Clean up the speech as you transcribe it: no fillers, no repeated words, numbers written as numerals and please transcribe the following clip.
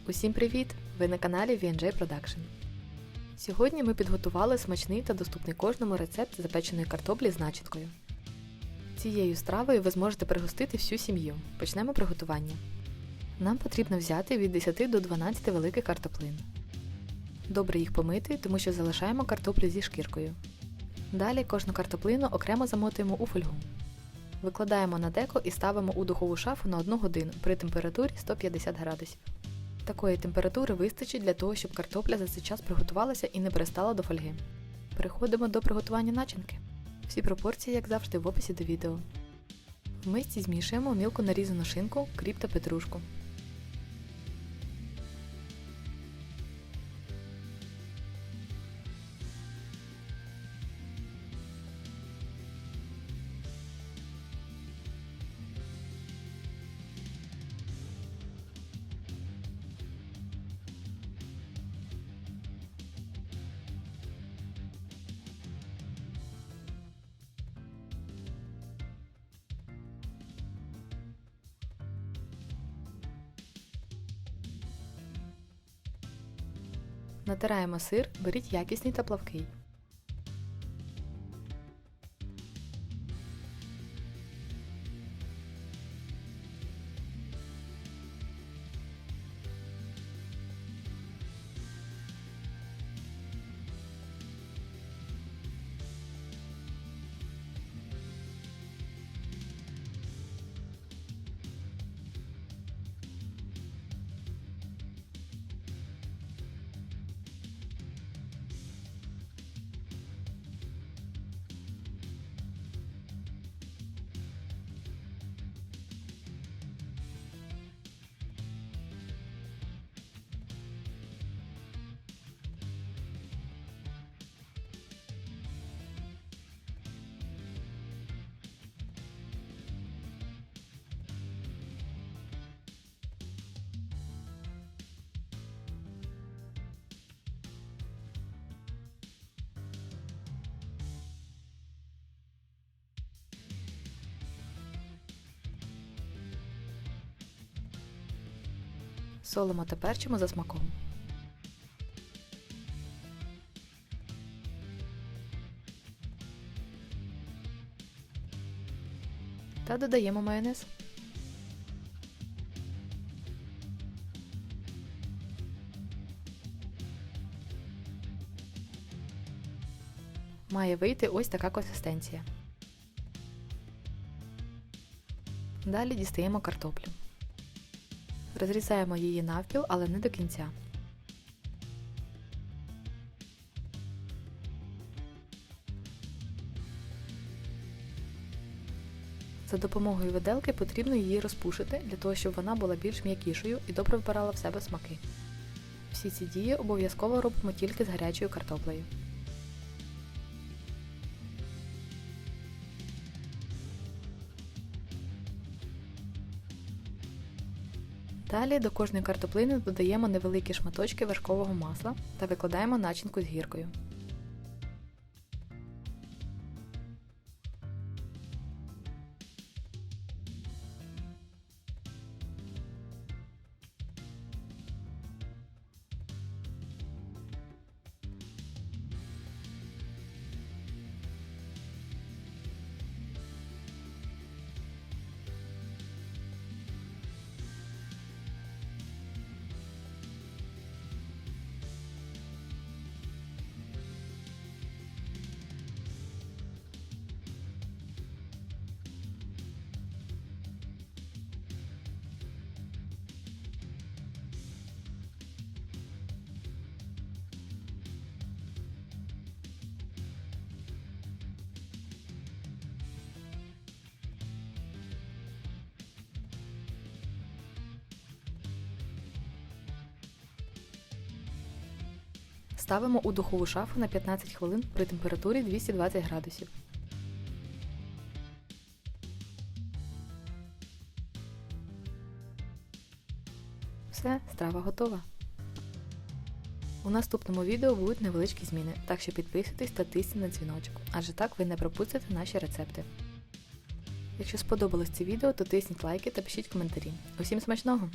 Усім привіт! Ви на каналі V&J Production. Сьогодні ми підготували смачний та доступний кожному рецепт запеченої картоплі з начинкою. Цією стравою ви зможете пригостити всю сім'ю. Почнемо приготування. Нам потрібно взяти від 10 до 12 великих картоплин. Добре їх помити, тому що залишаємо картоплю зі шкіркою. Далі кожну картоплину окремо замотуємо у фольгу. Викладаємо на деко і ставимо у духову шафу на 1 годину при температурі 150 градусів. Такої температури вистачить для того, щоб картопля за цей час приготувалася і не пристала до фольги. Переходимо до приготування начинки. Всі пропорції, як завжди, в описі до відео. В мисці змішуємо мілко нарізану шинку, кріп та петрушку. Натираємо сир, беріть якісний та плавкий. Солимо та перчимо за смаком. Та додаємо майонез. Має вийти ось така консистенція. Далі дістаємо картоплю. Розрізаємо її навпіл, але не до кінця. За допомогою виделки потрібно її розпушити, для того, щоб вона була більш м'якішою і добре вбирала в себе смаки. Всі ці дії обов'язково робимо тільки з гарячою картоплею. Далі до кожної картоплини додаємо невеликі шматочки вершкового масла та викладаємо начинку з гіркою. Ставимо у духову шафу на 15 хвилин при температурі 220 градусів. Все, страва готова. У наступному відео будуть невеличкі зміни, так що підписуйтесь та тисніть на дзвіночок, адже так ви не пропустите наші рецепти. Якщо сподобалось це відео, то тисніть лайки та пишіть коментарі. Усім смачного!